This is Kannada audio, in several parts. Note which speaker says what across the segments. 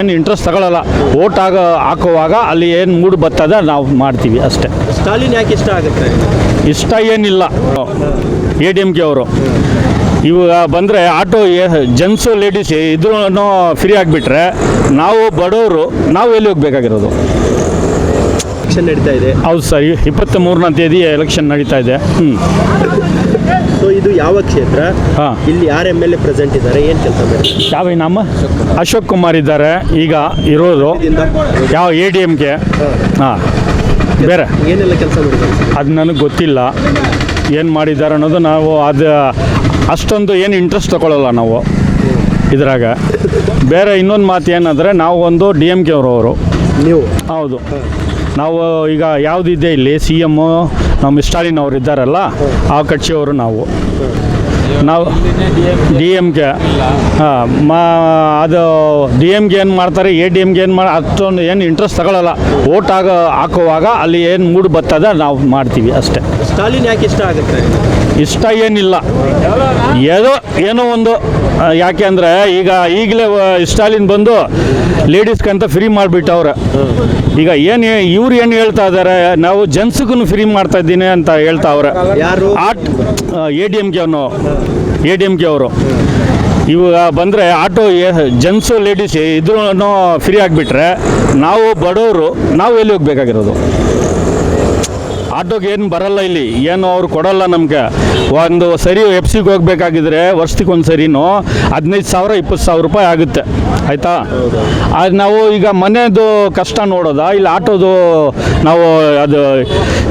Speaker 1: ಏನು ಇಂಟ್ರೆಸ್ಟ್ ತಗೊಳ್ಳಲ್ಲ. ಓಟ್ ಹಾಕುವಾಗ ಅಲ್ಲಿ ಏನು ಮೂಡ್ ಬರ್ತದೆ ನಾವು ಮಾಡ್ತೀವಿ ಅಷ್ಟೇ.
Speaker 2: ಸ್ಟಾಲಿನ್ ಯಾಕೆ ಇಷ್ಟ ಆಗುತ್ತೆ?
Speaker 1: ಇಷ್ಟ ಏನಿಲ್ಲ. ADMK ಅವರು ಇವಾಗ ಬಂದರೆ ಆಟೋ ಜೆಂಟ್ಸು ಲೇಡೀಸ್ ಇದ್ರೂ ಫ್ರೀ ಆಗಿಬಿಟ್ರೆ ನಾವು ಬಡವರು ನಾವು ಎಲ್ಲಿ ಹೋಗ್ಬೇಕಾಗಿರೋದು?
Speaker 2: ಎಲೆಕ್ಷನ್ ನಡೀತಾ ಇದೆ.
Speaker 1: ಹೌದು ಸರ್, 23ನೇ ತೇದಿ ಎಲೆಕ್ಷನ್ ನಡೀತಾ ಇದೆ.
Speaker 2: ಸೊ ಇದು ಯಾವ ಕ್ಷೇತ್ರ?
Speaker 1: ಹಾಂ,
Speaker 2: ಇಲ್ಲಿ ಯಾರು MLA ಪ್ರೆಸೆಂಟ್ ಇದ್ದಾರೆ, ಏನು ಕೆಲಸ ಮಾಡ್ತಾರೆ?
Speaker 1: ಯಾವ ನಮ್ಮ ಅಶೋಕ್ ಕುಮಾರ್ ಇದ್ದಾರೆ ಈಗ ಇರೋದು. ಯಾವ ADMK? ಹಾಂ, ಬೇರೆ
Speaker 2: ಏನೆಲ್ಲ ಕೆಲಸ ಮಾಡಿದ್ದಾರೆ
Speaker 1: ಅದು ನನಗೆ ಗೊತ್ತಿಲ್ಲ ಏನು ಮಾಡಿದ್ದಾರೆ ಅನ್ನೋದು. ನಾವು ಅದು ಅಷ್ಟೊಂದು ಏನು ಇಂಟ್ರೆಸ್ಟ್ ತಗೊಳ್ಳಲ್ಲ ನಾವು ಇದ್ರಾಗ. ಬೇರೆ ಇನ್ನೊಂದು ಮಾತು ಏನಂದರೆ ನಾವು ಒಂದು DMK ಅವರು
Speaker 2: ನೀವು.
Speaker 1: ಹೌದು, ನಾವು ಈಗ ಯಾವುದಿದೆ ಇಲ್ಲಿ CM ನಮ್ಮ ಸ್ಟಾಲಿನ್ ಅವರು ಇದ್ದಾರಲ್ಲ, ಆ ಕಕ್ಷಿಯವರು ನಾವು DMK. ಹಾಂ, ಅದು DMK ಏನು ಮಾಡ್ತಾರೆ, ADMK ಏನು ಅಷ್ಟೊಂದು ಏನು ಇಂಟ್ರೆಸ್ಟ್ ತಗೊಳ್ಳಲ್ಲ. ಓಟ್ ಹಾಕುವಾಗ ಅಲ್ಲಿ ಏನು ಮೂಡ್ ಬರ್ತದೆ ನಾವು ಮಾಡ್ತೀವಿ ಅಷ್ಟೇ.
Speaker 2: ಸ್ಟಾಲಿನ್ ಯಾಕೆ ಇಷ್ಟ ಆಗುತ್ತೆ?
Speaker 1: ಇಷ್ಟ ಏನಿಲ್ಲ, ಏನೋ ಒಂದು. ಯಾಕೆ ಅಂದರೆ ಈಗಲೇ ಸ್ಟಾಲಿನ್ ಬಂದು ಲೇಡೀಸ್ಗಂತ ಫ್ರೀ ಮಾಡಿಬಿಟ್ಟವ್ರೆ. ಈಗ ಇವ್ರು ಏನು ಹೇಳ್ತಾ ಇದ್ದಾರೆ, ನಾವು ಜೆಂಟ್ಸ್ಗೂ ಫ್ರೀ ಮಾಡ್ತಾ ಇದ್ದೀನಿ ಅಂತ ಹೇಳ್ತಾವ್ರೆ.
Speaker 2: ಯಾರು?
Speaker 1: ADMK ಅವರು ಇವಾಗ ಬಂದರೆ ಆಟೋ ಜೆಂಟ್ಸು ಲೇಡೀಸ್ ಇದ್ರೂ ಫ್ರೀ ಆಗಿಬಿಟ್ರೆ ನಾವು ಬಡವರು ನಾವು ಎಲ್ಲಿ ಹೋಗ್ಬೇಕಾಗಿರೋದು? ಆಟೋಗೆ ಏನು ಬರಲ್ಲ ಇಲ್ಲಿ, ಏನು ಅವ್ರು ಕೊಡಲ್ಲ ನಮಗೆ. ಒಂದು ಸರಿ FC-ಗೆ ಹೋಗ್ಬೇಕಾಗಿದ್ರೆ ವರ್ಷಕ್ಕೆ ಒಂದು ಸರಿನೂ 15,000 20,000 ರೂಪಾಯಿ ಆಗುತ್ತೆ, ಆಯಿತಾ? ಅದು ನಾವು ಈಗ ಮನೆಯದು ಕಷ್ಟ ನೋಡೋದಾ, ಇಲ್ಲಿ ಆಟೋದು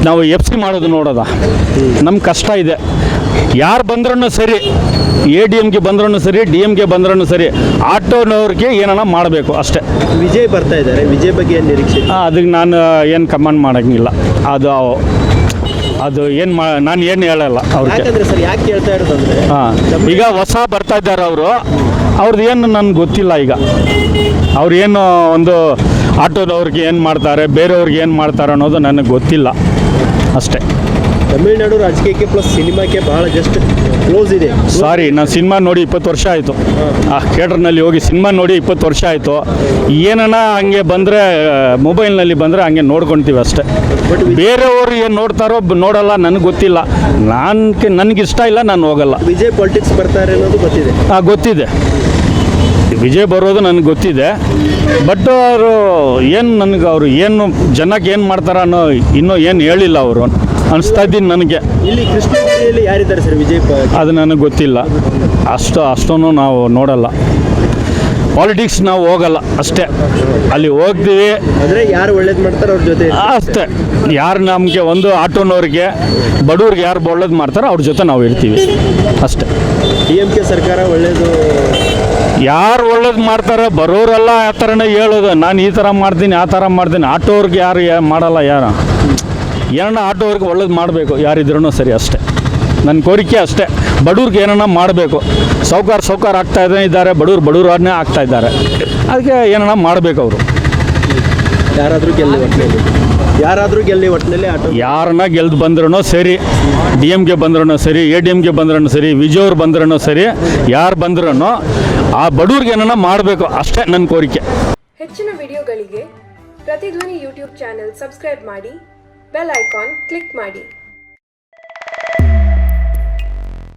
Speaker 1: ನಾವು FC ಮಾಡೋದು ನೋಡೋದಾ? ನಮ್ಗೆ ಕಷ್ಟ ಇದೆ. ಯಾರು ಬಂದ್ರೂ ಸರಿ, ADMK ಬಂದ್ರೂ ಸರಿ, DMK ಬಂದ್ರೂ ಸರಿ, ಆಟೋನವ್ರಿಗೆ ಏನಾನ ಮಾಡಬೇಕು ಅಷ್ಟೇ.
Speaker 2: ವಿಜಯ್ ಬರ್ತಾ ಇದ್ದಾರೆ, ವಿಜಯ್ ಬಗ್ಗೆ ಏನು ನಿರೀಕ್ಷೆ?
Speaker 1: ಅದಕ್ಕೆ ನಾನು ಏನು ಕಮೆಂಟ್ ಮಾಡೋಂಗಿಲ್ಲ. ಅದು ಏನು ನಾನು ಏನು ಹೇಳಲ್ಲ ಅವ್ರಿಗೆ.
Speaker 2: ಯಾಕಂದರೆ ಸರ್ ಯಾಕೆ ಹೇಳ್ತಾ ಇರೋದಂದರೆ,
Speaker 1: ಹಾಂ, ಈಗ ಹೊಸ ಬರ್ತಾ ಇದ್ದಾರೆ ಅವ್ರದ್ದು ಏನು ನನಗೆ ಗೊತ್ತಿಲ್ಲ. ಈಗ ಅವ್ರು ಏನು ಒಂದು ಆಟೋದವ್ರಿಗೆ ಏನು ಮಾಡ್ತಾರೆ, ಬೇರೆಯವ್ರಿಗೆ ಏನು ಮಾಡ್ತಾರೆ ಅನ್ನೋದು ನನಗೆ ಗೊತ್ತಿಲ್ಲ ಅಷ್ಟೇ.
Speaker 2: ತಮಿಳುನಾಡು ರಾಜಕೀಯಕ್ಕೆ ಪ್ಲಸ್ ಸಿನಿಮಾಕ್ಕೆ ಬಹಳ ಜಸ್ಟ್ ಕ್ಲೋಸ್ ಇದೆ.
Speaker 1: ಸಾರಿ, ನಾನು ಸಿನಿಮಾ ನೋಡಿ 20 ವರ್ಷ ಆಯಿತು. ಥಿಯೇಟ್ರ್ನಲ್ಲಿ ಹೋಗಿ ಸಿನಿಮಾ ನೋಡಿ 20 ವರ್ಷ ಆಯಿತು. ಏನನ ಹಂಗೆ ಬಂದರೆ ಮೊಬೈಲ್ನಲ್ಲಿ ಬಂದರೆ ಹಂಗೆ ನೋಡ್ಕೊತೀವಿ ಅಷ್ಟೇ. ಬೇರೆಯವರು ಏನು ನೋಡ್ತಾರೋ ನೋಡಲ್ಲ, ನನಗೆ ಗೊತ್ತಿಲ್ಲ. ನನಗೆ ಇಷ್ಟ ಇಲ್ಲ, ನಾನು ಹೋಗಲ್ಲ.
Speaker 2: ವಿಜಯ್ ಪಾಲಿಟಿಕ್ಸ್ ಬರ್ತಾರೆ ಅನ್ನೋದು ಗೊತ್ತಿದೆ.
Speaker 1: ಗೊತ್ತಿದೆ, ವಿಜಯ್ ಬರೋದು ನನಗೆ ಗೊತ್ತಿದೆ. ಬಟ್ ಅವರು ಏನು ಜನಕ್ಕೆ ಏನು ಮಾಡ್ತಾರೆ ಅನ್ನೋ ಇನ್ನೂ ಏನು ಹೇಳಿಲ್ಲ ಅವರು ಅನಿಸ್ತಾ ಇದ್ದೀನಿ ನನಗೆ.
Speaker 2: ಇಲ್ಲಿ ಕೃಷ್ಣಗಿರಿಯಲ್ಲಿ ಯಾರಿದ್ದಾರೆ ಸರ್ ವಿಜಯ್?
Speaker 1: ಅದು ನನಗೆ ಗೊತ್ತಿಲ್ಲ. ಅಷ್ಟೊಂದು ನಾವು ನೋಡಲ್ಲ. ಪಾಲಿಟಿಕ್ಸ್ ನಾವು ಹೋಗಲ್ಲ ಅಷ್ಟೇ. ಅಲ್ಲಿ ಹೋಗ್ತೀವಿ
Speaker 2: ಅಂದರೆ ಯಾರು ಒಳ್ಳೇದು ಮಾಡ್ತಾರೆ ಅವ್ರ ಜೊತೆ
Speaker 1: ಅಷ್ಟೇ. ಯಾರು ನಮಗೆ ಒಂದು ಆಟೋನವ್ರಿಗೆ ಬಡವ್ರಿಗೆ ಯಾರು ಒಳ್ಳೇದು ಮಾಡ್ತಾರೋ ಅವ್ರ ಜೊತೆ ನಾವು ಇರ್ತೀವಿ ಅಷ್ಟೇ.
Speaker 2: DMK ಸರ್ಕಾರ ಒಳ್ಳೇದು,
Speaker 1: ಯಾರು ಒಳ್ಳೇದು ಮಾಡ್ತಾರೆ ಬರೋರೆಲ್ಲ ಆ ಥರನೇ ಹೇಳೋದು. ನಾನು ಈ ಥರ ಮಾಡ್ತೀನಿ, ಆ ಥರ ಮಾಡ್ತೀನಿ. ಆಟೋವ್ರಿಗೆ ಯಾರು ಮಾಡಲ್ಲ. ಏನನ್ನ ಆಟೋವ್ರಿಗೆ ಒಳ್ಳೇದು ಮಾಡಬೇಕು, ಯಾರಿದ್ರೂ ಸರಿ ಅಷ್ಟೇ. ನನ್ನ ಕೋರಿಕೆ ಅಷ್ಟೇ. ಬಡವ್ರಿಗೆ ಏನನ್ನ ಮಾಡಬೇಕು. ಸೌಕಾರ ಆಗ್ತಾ ಇದ್ದಾರೆ, ಬಡವ್ರನ್ನೇ ಆಗ್ತಾ ಇದ್ದಾರೆ. ಅದಕ್ಕೆ ಏನನ್ನ ಮಾಡಬೇಕು ಅವರು.
Speaker 2: ಯಾರಾದರೂ ಗೆಲ್ಲಿ ಒಟ್ಟಿನಲ್ಲಿ ಆಟೋ
Speaker 1: ಯಾರನ್ನ ಗೆಲ್ದು ಬಂದ್ರೂ ಸರಿ, DMK ಬಂದ್ರೂ ಸರಿ, ADMK ಬಂದ್ರೂ ಸರಿ, ವಿಜಯ್ ಅವ್ರು ಬಂದ್ರೂ ಸರಿ, ಯಾರು ಬಂದ್ರೂ ಆ ಬಡವ್ರಿಗೆ ಏನನ್ನ ಮಾಡಬೇಕು ಅಷ್ಟೇ ನನ್ನ ಕೋರಿಕೆ.
Speaker 3: ಹೆಚ್ಚಿನ ವಿಡಿಯೋಗಳಿಗೆ ಪ್ರತಿಧ್ವನಿ YouTube ಚಾನೆಲ್ ಸಬ್ಸ್ಕ್ರೈಬ್ ಮಾಡಿ, ಬೆಲ್ ಐಕಾನ್ ಕ್ಲಿಕ್ ಮಾಡಿ.